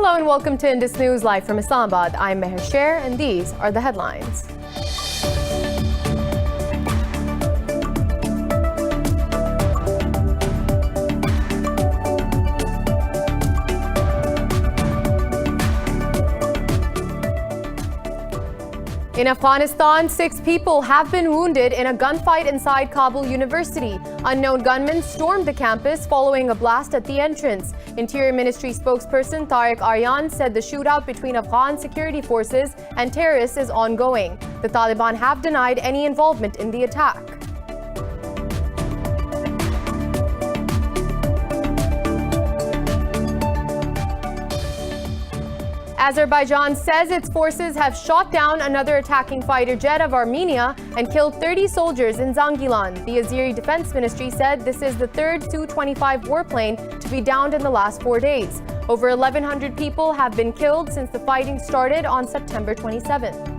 Hello and welcome to Indus News live from Islamabad. I'm Meher Sher and these are the headlines. In Afghanistan, 6 people have been wounded in a gunfight inside Kabul University. Unknown gunmen stormed the campus following a blast at the entrance. Interior Ministry spokesperson Tariq Aryan said the shootout between Afghan security forces and terrorists is ongoing. The Taliban have denied any involvement in the attack. Azerbaijan says its forces have shot down another attacking fighter jet of Armenia and killed 30 soldiers in Zangilan. The Azeri Defense Ministry said this is the third Su-25 warplane to be downed in the last 4 days. Over 1,100 people have been killed since the fighting started on September 27th.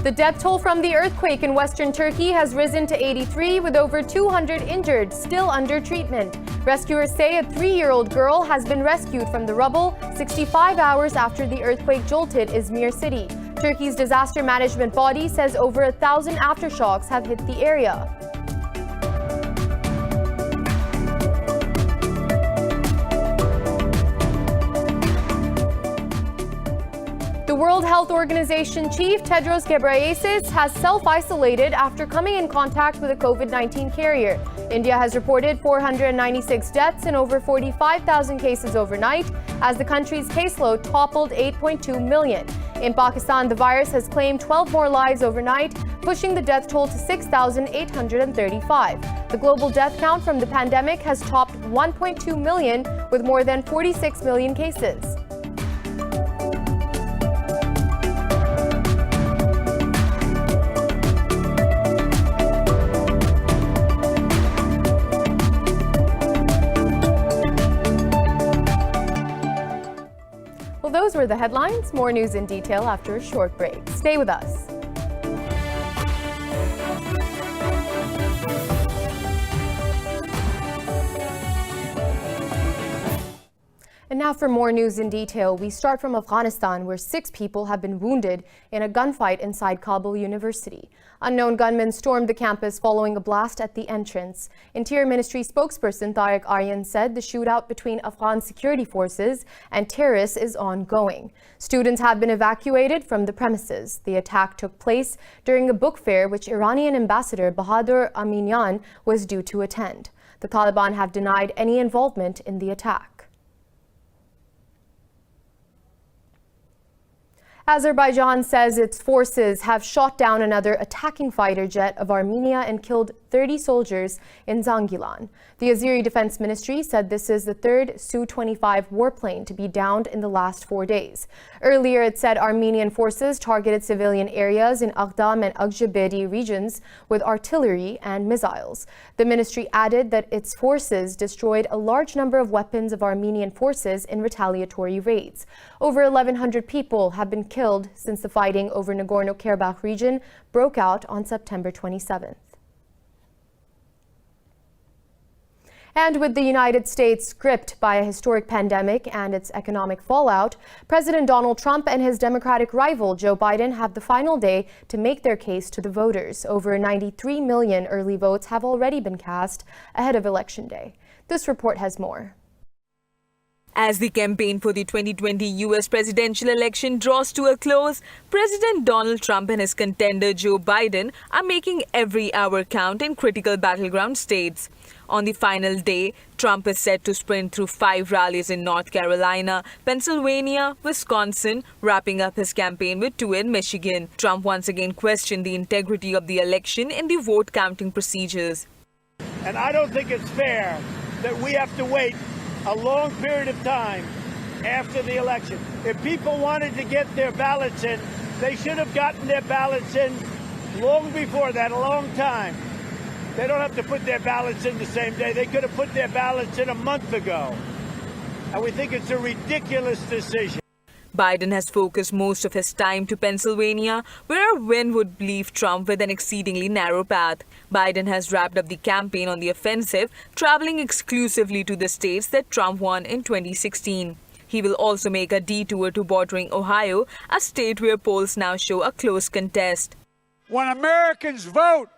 The death toll from the earthquake in western Turkey has risen to 83, with over 200 injured still under treatment. Rescuers say a 3-year-old girl has been rescued from the rubble 65 hours after the earthquake jolted Izmir city. Turkey's disaster management body says over 1,000 aftershocks have hit the area. The World Health Organization chief, Tedros Ghebreyesus, has self-isolated after coming in contact with a COVID-19 carrier. India has reported 496 deaths and over 45,000 cases overnight, as the country's caseload toppled 8.2 million. In Pakistan, the virus has claimed 12 more lives overnight, pushing the death toll to 6,835. The global death count from the pandemic has topped 1.2 million, with more than 46 million cases. Those were the headlines. More news in detail after a short break. Stay with us. And now for more news in detail. We start from Afghanistan, where 6 people have been wounded in a gunfight inside Kabul University. Unknown gunmen stormed the campus following a blast at the entrance. Interior Ministry spokesperson Tariq Aryan said the shootout between Afghan security forces and terrorists is ongoing. Students have been evacuated from the premises. The attack took place during a book fair which Iranian Ambassador Bahadur Aminian was due to attend. The Taliban have denied any involvement in the attack. Azerbaijan says its forces have shot down another attacking fighter jet of Armenia and killed 30 soldiers in Zangilan. The Azeri Defense Ministry said this is the third Su-25 warplane to be downed in the last 4 days. Earlier, it said Armenian forces targeted civilian areas in Aghdam and Akjabedi regions with artillery and missiles. The ministry added that its forces destroyed a large number of weapons of Armenian forces in retaliatory raids. Over 1,100 people have been killed since the fighting over Nagorno-Karabakh region broke out on September 27th. And with the United States gripped by a historic pandemic and its economic fallout, President Donald Trump and his Democratic rival Joe Biden have the final day to make their case to the voters. Over 93 million early votes have already been cast ahead of Election Day. This report has more. As the campaign for the 2020 U.S. presidential election draws to a close, President Donald Trump and his contender Joe Biden are making every hour count in critical battleground states. On the final day, Trump is set to sprint through 5 rallies in North Carolina, Pennsylvania, Wisconsin, wrapping up his campaign with 2 in Michigan. Trump once again questioned the integrity of the election in the vote counting procedures. And I don't think it's fair that we have to wait a long period of time after the election. If people wanted to get their ballots in, they should have gotten their ballots in long before that, a long time. They don't have to put their ballots in the same day. They could have put their ballots in a month ago. And we think it's a ridiculous decision. Biden has focused most of his time to Pennsylvania, where a win would leave Trump with an exceedingly narrow path. Biden has wrapped up the campaign on the offensive, traveling exclusively to the states that Trump won in 2016. He will also make a detour to bordering Ohio, a state where polls now show a close contest. When Americans vote,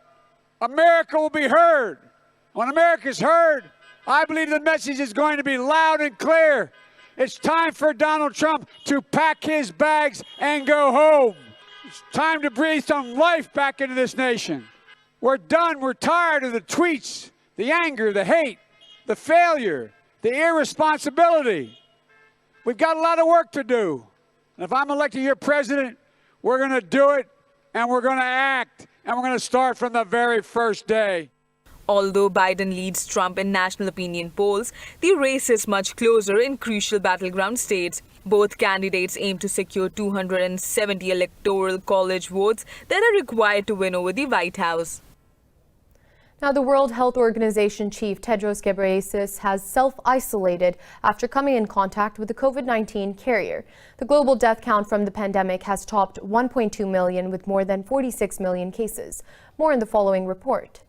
America will be heard. When America is heard, I believe the message is going to be loud and clear. It's time for Donald Trump to pack his bags and go home. It's time to breathe some life back into this nation. We're done. We're tired of the tweets, the anger, the hate, the failure, the irresponsibility. We've got a lot of work to do. And if I'm elected your president, we're going to do it, and we're going to act, and we're going to start from the very first day. Although Biden leads Trump in national opinion polls, the race is much closer in crucial battleground states. Both candidates aim to secure 270 electoral college votes that are required to win over the White House. Now, the World Health Organization chief Tedros Ghebreyesus has self-isolated after coming in contact with the COVID-19 carrier. The global death count from the pandemic has topped 1.2 million with more than 46 million cases. More in the following report.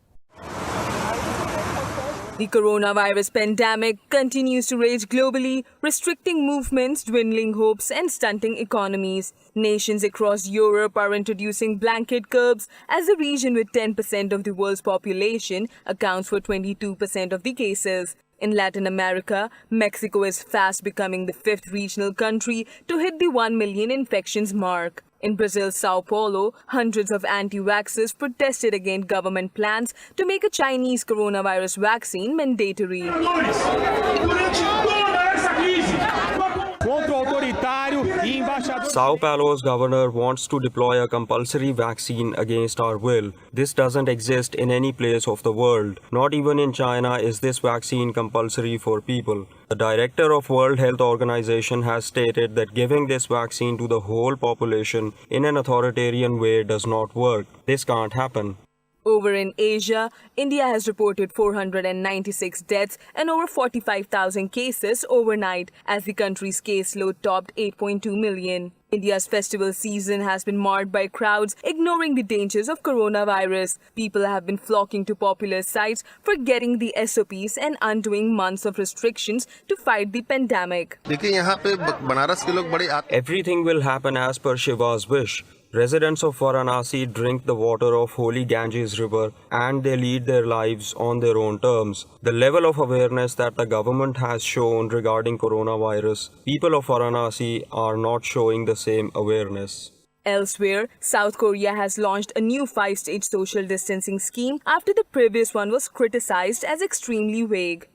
The coronavirus pandemic continues to rage globally, restricting movements, dwindling hopes, and stunting economies. Nations across Europe are introducing blanket curbs as the region with 10% of the world's population accounts for 22% of the cases. In Latin America, Mexico is fast becoming the fifth regional country to hit the 1 million infections mark. In Brazil's Sao Paulo, hundreds of anti-vaxxers protested against government plans to make a Chinese coronavirus vaccine mandatory. Sao Paulo's governor wants to deploy a compulsory vaccine against our will. This doesn't exist in any place of the world. Not even in China is this vaccine compulsory for people. The director of World Health Organization has stated that giving this vaccine to the whole population in an authoritarian way does not work. This can't happen. Over in Asia, India has reported 496 deaths and over 45,000 cases overnight as the country's caseload topped 8.2 million. India's festival season has been marred by crowds ignoring the dangers of coronavirus. People have been flocking to popular sites, forgetting the SOPs and undoing months of restrictions to fight the pandemic. Everything will happen as per Shiva's wish. Residents of Varanasi drink the water of holy Ganges river and they lead their lives on their own terms. The level of awareness that the government has shown regarding coronavirus, people of Varanasi are not showing the same awareness. Elsewhere, South Korea has launched a new 5-stage social distancing scheme after the previous one was criticized as extremely vague.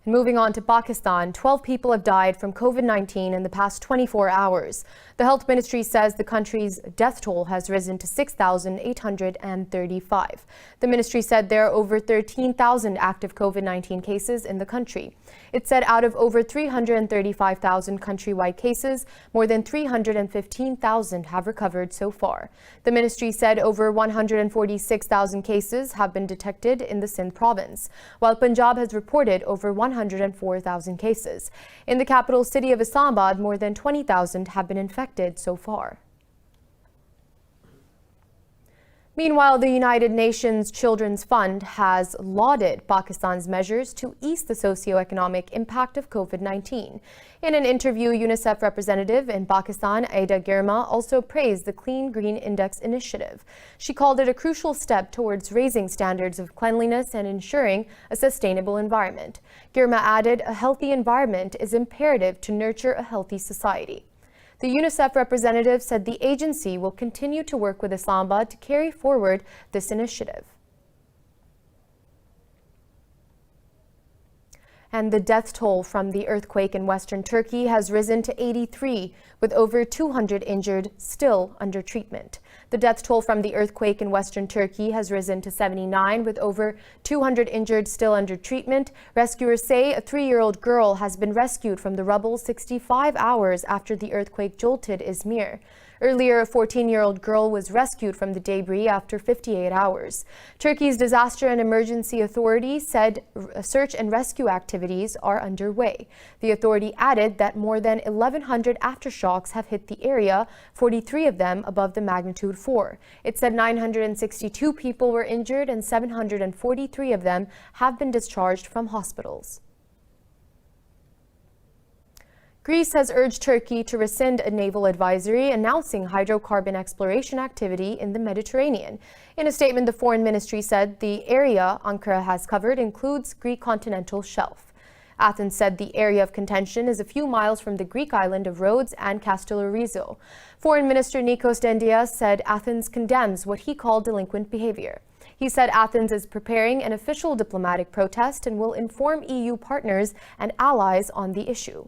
Moving on to Pakistan, 12 people have died from COVID-19 in the past 24 hours. The health ministry says the country's death toll has risen to 6,835. The ministry said there are over 13,000 active COVID-19 cases in the country. It said out of over 335,000 countrywide cases, more than 315,000 have recovered so far. The ministry said over 146,000 cases have been detected in the Sindh province, while Punjab has reported over 104,000 cases. In the capital city of Islamabad, more than 20,000 have been infected so far. Meanwhile, the United Nations Children's Fund has lauded Pakistan's measures to ease the socioeconomic impact of COVID-19. In an interview, UNICEF representative in Pakistan, Aida Girma, also praised the Clean Green Index initiative. She called it a crucial step towards raising standards of cleanliness and ensuring a sustainable environment. Girma added, a healthy environment is imperative to nurture a healthy society. The UNICEF representative said the agency will continue to work with Islamabad to carry forward this initiative. And the death toll from the earthquake in western Turkey has risen to 83, with over 200 injured still under treatment. The death toll from the earthquake in western Turkey has risen to 79, with over 200 injured still under treatment. Rescuers say a 3-year-old girl has been rescued from the rubble 65 hours after the earthquake jolted Izmir. Earlier, a 14-year-old girl was rescued from the debris after 58 hours. Turkey's Disaster and Emergency Authority said search and rescue activities are underway. The authority added that more than 1,100 aftershocks have hit the area, 43 of them above the magnitude 4. It said 962 people were injured and 743 of them have been discharged from hospitals. Greece has urged Turkey to rescind a naval advisory announcing hydrocarbon exploration activity in the Mediterranean. In a statement, the Foreign Ministry said the area Ankara has covered includes Greek continental shelf. Athens said the area of contention is a few miles from the Greek island of Rhodes and Castellorizo. Foreign Minister Nikos Dendias said Athens condemns what he called delinquent behavior. He said Athens is preparing an official diplomatic protest and will inform EU partners and allies on the issue.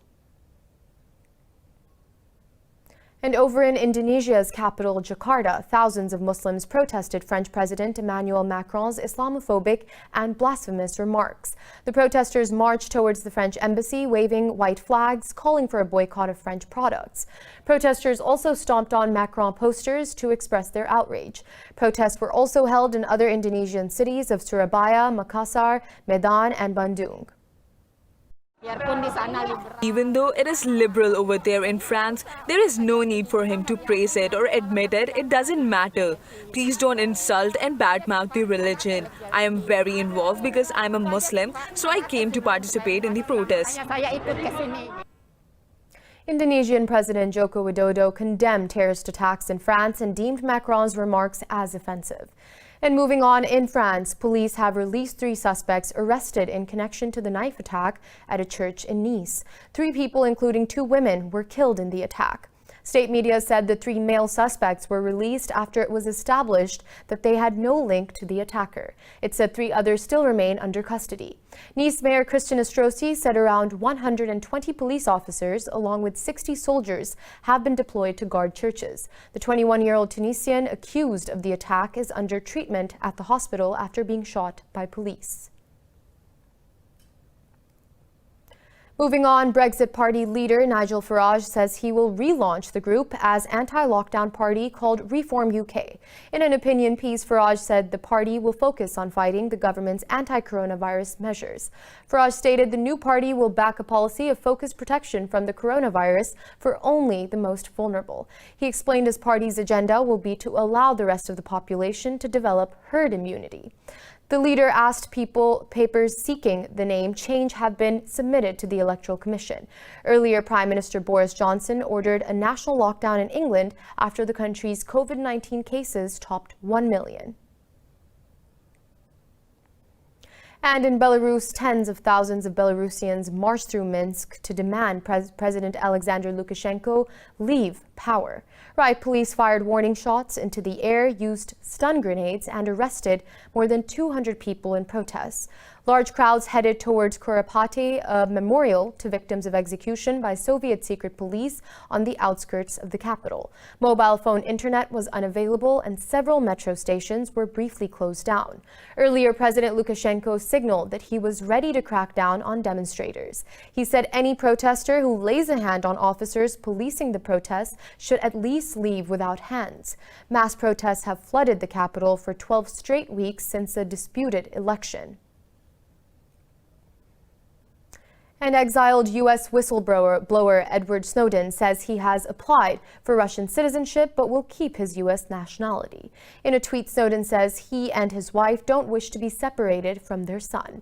And over in Indonesia's capital, Jakarta, thousands of Muslims protested French President Emmanuel Macron's Islamophobic and blasphemous remarks. The protesters marched towards the French embassy, waving white flags, calling for a boycott of French products. Protesters also stomped on Macron posters to express their outrage. Protests were also held in other Indonesian cities of Surabaya, Makassar, Medan, and Bandung. Even though it is liberal over there in France, there is no need for him to praise it or admit it. It doesn't matter. Please don't insult and badmouth the religion. I am very involved because I'm a Muslim, so I came to participate in the protest. Indonesian President Joko Widodo condemned terrorist attacks in France and deemed Macron's remarks as offensive. And moving on, in France, police have released 3 suspects arrested in connection to the knife attack at a church in Nice. 3 people, including 2 women, were killed in the attack. State media said the 3 male suspects were released after it was established that they had no link to the attacker. It said 3 others still remain under custody. Nice Mayor Christian Estrosi said around 120 police officers, along with 60 soldiers, have been deployed to guard churches. The 21-year-old Tunisian accused of the attack is under treatment at the hospital after being shot by police. Moving on, Brexit Party leader Nigel Farage says he will relaunch the group as anti-lockdown party called Reform UK. In an opinion piece, Farage said the party will focus on fighting the government's anti-coronavirus measures. Farage stated the new party will back a policy of focused protection from the coronavirus for only the most vulnerable. He explained his party's agenda will be to allow the rest of the population to develop herd immunity. The leader asked papers seeking the name change have been submitted to the Electoral Commission. Earlier, Prime Minister Boris Johnson ordered a national lockdown in England after the country's COVID-19 cases topped 1 million. And in Belarus, tens of thousands of Belarusians marched through Minsk to demand President Alexander Lukashenko leave power. Riot police fired warning shots into the air, used stun grenades, and arrested more than 200 people in protests. Large crowds headed towards Kuropatki, a memorial to victims of execution by Soviet secret police on the outskirts of the capital. Mobile phone internet was unavailable and several metro stations were briefly closed down. Earlier, President Lukashenko signaled that he was ready to crack down on demonstrators. He said any protester who lays a hand on officers policing the protests should at least leave without hands. Mass protests have flooded the capital for 12 straight weeks since a disputed election. And exiled U.S. whistleblower Edward Snowden says he has applied for Russian citizenship but will keep his U.S. nationality. In a tweet, Snowden says he and his wife don't wish to be separated from their son.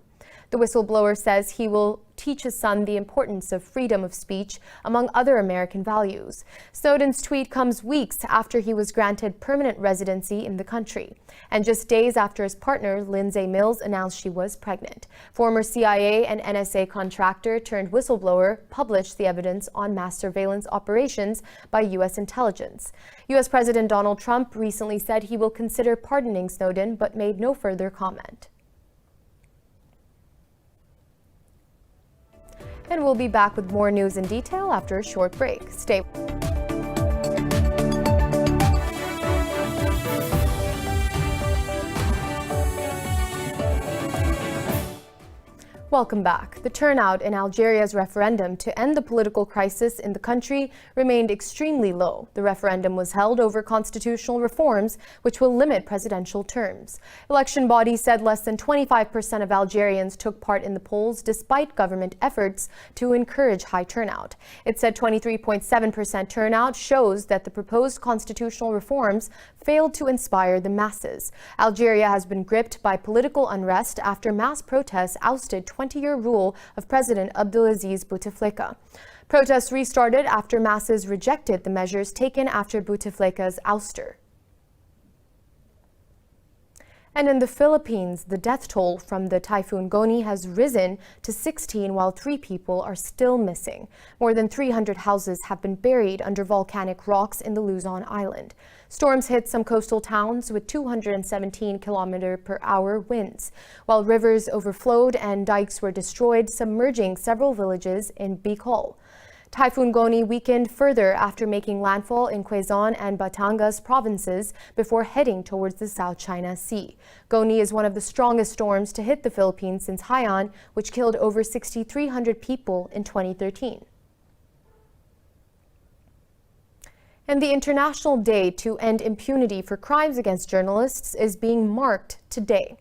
The whistleblower says he will teach his son the importance of freedom of speech, among other American values. Snowden's tweet comes weeks after he was granted permanent residency in the country, and just days after his partner, Lindsay Mills, announced she was pregnant. Former CIA and NSA contractor turned whistleblower published the evidence on mass surveillance operations by U.S. intelligence. U.S. President Donald Trump recently said he will consider pardoning Snowden, but made no further comment. And we'll be back with more news in detail after a short break. Stay. Welcome back. The turnout in Algeria's referendum to end the political crisis in the country remained extremely low. The referendum was held over constitutional reforms, which will limit presidential terms. Election bodies said less than 25% of Algerians took part in the polls, despite government efforts to encourage high turnout. It said 23.7% turnout shows that the proposed constitutional reforms failed to inspire the masses. Algeria has been gripped by political unrest after mass protests ousted 20-year rule of President Abdelaziz Bouteflika. Protests restarted after masses rejected the measures taken after Bouteflika's ouster. And in the Philippines, the death toll from the typhoon Goni has risen to 16, while 3 people are still missing. More than 300 houses have been buried under volcanic rocks in the Luzon island. Storms hit some coastal towns with 217 km/h winds, while rivers overflowed and dikes were destroyed, submerging several villages in Bicol. Typhoon Goni weakened further after making landfall in Quezon and Batangas provinces before heading towards the South China Sea. Goni is one of the strongest storms to hit the Philippines since Haiyan, which killed over 6,300 people in 2013. And the International Day to End Impunity for Crimes Against Journalists is being marked today.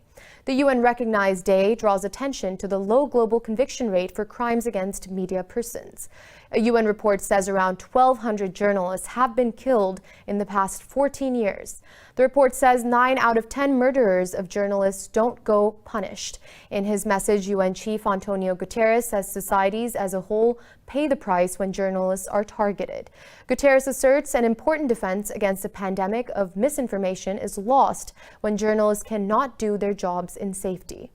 The UN-recognized day draws attention to the low global conviction rate for crimes against media persons. A UN report says around 1,200 journalists have been killed in the past 14 years. The report says 9 out of 10 murderers of journalists don't go punished. In his message, UN Chief Antonio Guterres says societies as a whole pay the price when journalists are targeted. Guterres asserts an important defense against a pandemic of misinformation is lost when journalists cannot do their jobs in safety.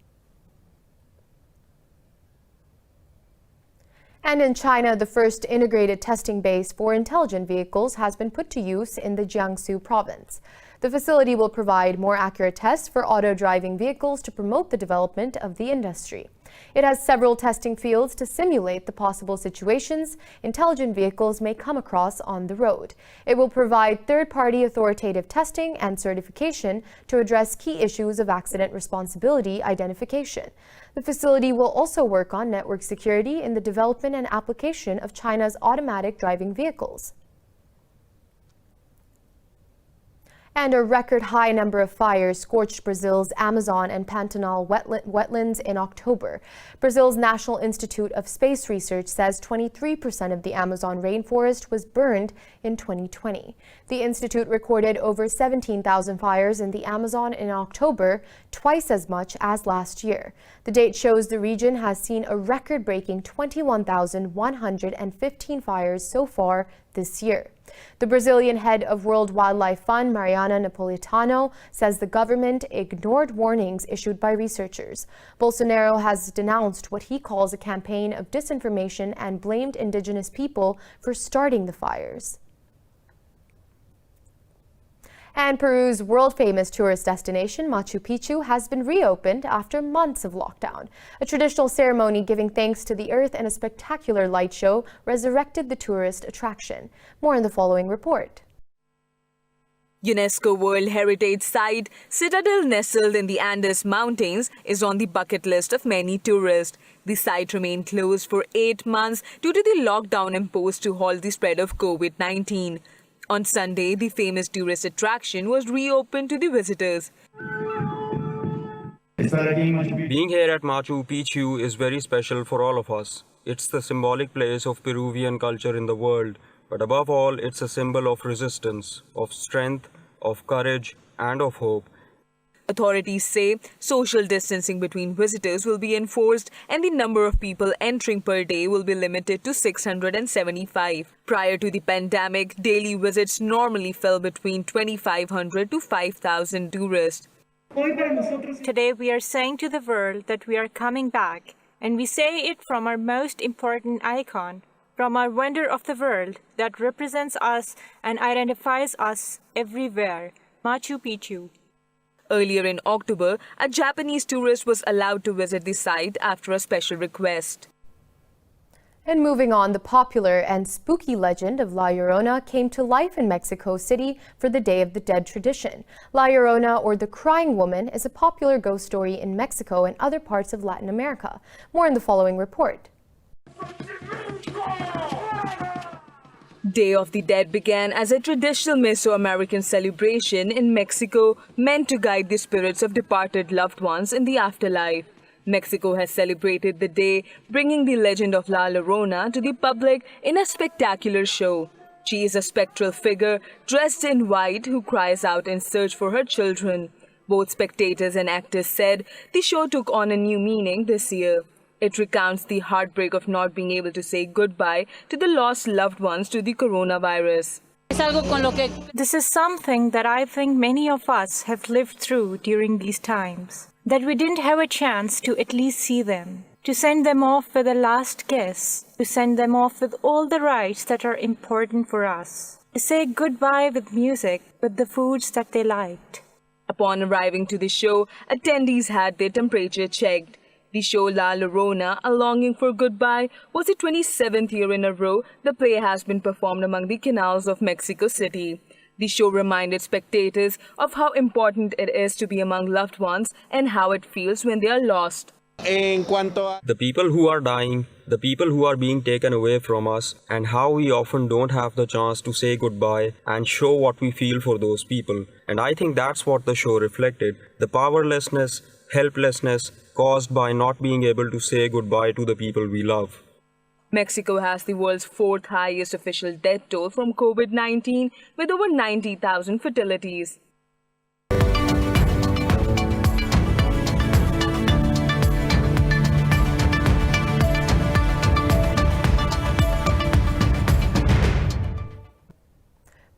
And in China, the first integrated testing base for intelligent vehicles has been put to use in the Jiangsu province. The facility will provide more accurate tests for auto-driving vehicles to promote the development of the industry. It has several testing fields to simulate the possible situations intelligent vehicles may come across on the road. It will provide third-party authoritative testing and certification to address key issues of accident responsibility identification. The facility will also work on network security in the development and application of China's automatic driving vehicles. And a record high number of fires scorched Brazil's Amazon and Pantanal wetlands in October. Brazil's National Institute of Space Research says 23% of the Amazon rainforest was burned in 2020. The institute recorded over 17,000 fires in the Amazon in October, twice as much as last year. The date shows the region has seen a record-breaking 21,115 fires so far this year. The Brazilian head of World Wildlife Fund, Mariana Napolitano, says the government ignored warnings issued by researchers. Bolsonaro has denounced what he calls a campaign of disinformation and blamed indigenous people for starting the fires. And Peru's world-famous tourist destination, Machu Picchu, has been reopened after months of lockdown. A traditional ceremony giving thanks to the earth and a spectacular light show resurrected the tourist attraction. More in the following report. UNESCO World Heritage Site, Citadel nestled in the Indus Mountains, is on the bucket list of many tourists. The site remained closed for 8 months due to the lockdown imposed to halt the spread of COVID-19. On Sunday, the famous tourist attraction was reopened to the visitors. Being here at Machu Picchu is very special for all of us. It's the symbolic place of Peruvian culture in the world, but above all, it's a symbol of resistance, of strength, of courage, and of hope. Authorities say social distancing between visitors will be enforced and the number of people entering per day will be limited to 675. Prior to the pandemic, daily visits normally fell between 2,500 to 5,000 tourists. Today we are saying to the world that we are coming back, and we say it from our most important icon, from our wonder of the world that represents us and identifies us everywhere, Machu Picchu. Earlier in October, a Japanese tourist was allowed to visit the site after a special request. And moving on, the popular and spooky legend of La Llorona came to life in Mexico City for the Day of the Dead tradition. La Llorona, or the Crying Woman, is a popular ghost story in Mexico and other parts of Latin America. More in the following report. Day of the Dead began as a traditional Mesoamerican celebration in Mexico meant to guide the spirits of departed loved ones in the afterlife. Mexico has celebrated the day, bringing the legend of La Llorona to the public in a spectacular show. She is a spectral figure dressed in white who cries out in search for her children. Both spectators and actors said the show took on a new meaning this year. It recounts the heartbreak of not being able to say goodbye to the lost loved ones to the coronavirus. This is something that I think many of us have lived through during these times. That we didn't have a chance to at least see them, to send them off with a last kiss, to send them off with all the rites that are important for us, to say goodbye with music, with the foods that they liked. Upon arriving to the show, attendees had their temperature checked. The show La Llorona, A Longing for Goodbye, was the 27th year in a row the play has been performed among the canals of Mexico City. The show reminded spectators of how important it is to be among loved ones and how it feels when they are lost. The people who are dying, the people who are being taken away from us, and how we often don't have the chance to say goodbye and show what we feel for those people. And I think that's what the show reflected, the powerlessness, helplessness caused by not being able to say goodbye to the people we love. Mexico has the world's fourth highest official death toll from COVID-19 with over 90,000 fatalities.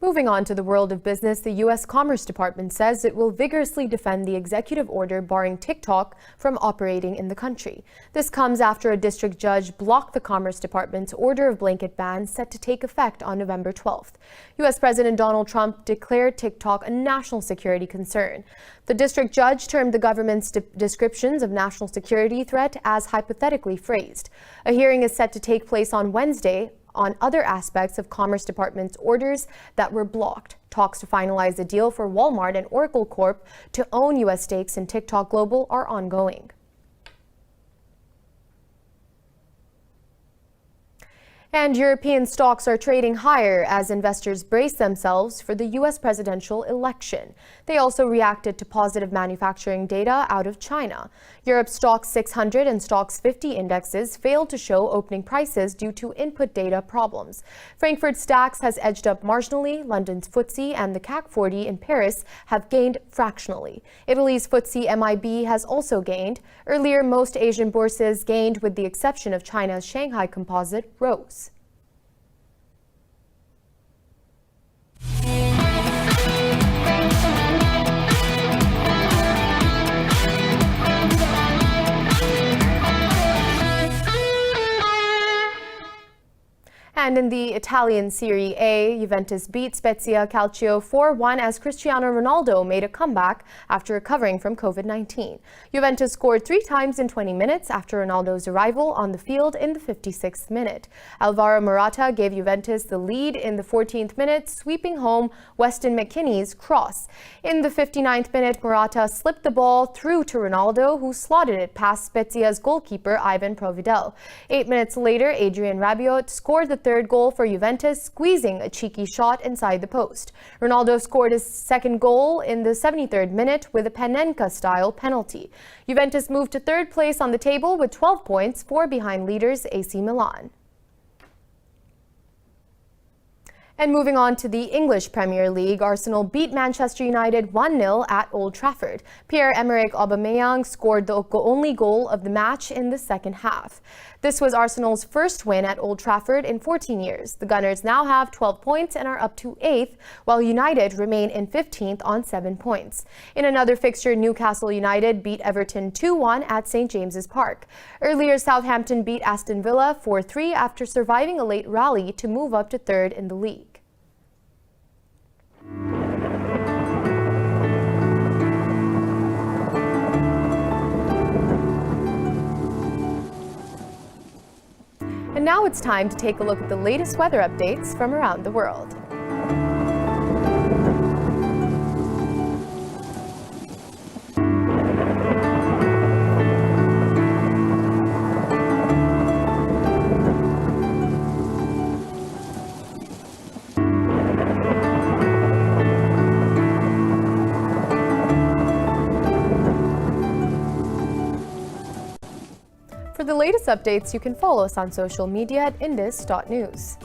Moving on to the world of business, the U.S. Commerce Department says it will vigorously defend the executive order barring TikTok from operating in the country. This comes after a district judge blocked the Commerce Department's order of blanket ban set to take effect on November 12th. U.S. President Donald Trump declared TikTok a national security concern. The district judge termed the government's descriptions of national security threat as hypothetically phrased. A hearing is set to take place on Wednesday on other aspects of Commerce Department's orders that were blocked. Talks to finalize a deal for Walmart and Oracle Corp to own U.S. stakes in TikTok Global are ongoing. And European stocks are trading higher as investors brace themselves for the U.S. presidential election. They also reacted to positive manufacturing data out of China. Europe's Stoxx 600 and Stoxx 50 indexes failed to show opening prices due to input data problems. Frankfurt's DAX has edged up marginally. London's FTSE and the CAC 40 in Paris have gained fractionally. Italy's FTSE MIB has also gained. Earlier, most Asian bourses gained with the exception of China's Shanghai Composite rose. And in the Italian Serie A, Juventus beat Spezia Calcio 4-1 as Cristiano Ronaldo made a comeback after recovering from COVID-19. Juventus scored 3 times in 20 minutes after Ronaldo's arrival on the field in the 56th minute. Alvaro Morata gave Juventus the lead in the 14th minute, sweeping home Weston McKennie's cross. In the 59th minute, Morata slipped the ball through to Ronaldo, who slotted it past Spezia's goalkeeper Ivan Providel. 8 minutes later, Adrien Rabiot scored the third goal for Juventus, squeezing a cheeky shot inside the post. Ronaldo scored his second goal in the 73rd minute with a Panenka-style penalty. Juventus moved to third place on the table with 12 points, 4 behind leaders AC Milan. And moving on to the English Premier League, Arsenal beat Manchester United 1-0 at Old Trafford. Pierre-Emerick Aubameyang scored the only goal of the match in the second half. This was Arsenal's first win at Old Trafford in 14 years. The Gunners now have 12 points and are up to 8th, while United remain in 15th on 7 points. In another fixture, Newcastle United beat Everton 2-1 at St. James's Park. Earlier, Southampton beat Aston Villa 4-3 after surviving a late rally to move up to third in the league. And now it's time to take a look at the latest weather updates from around the world. For the latest updates, you can follow us on social media at indus.news.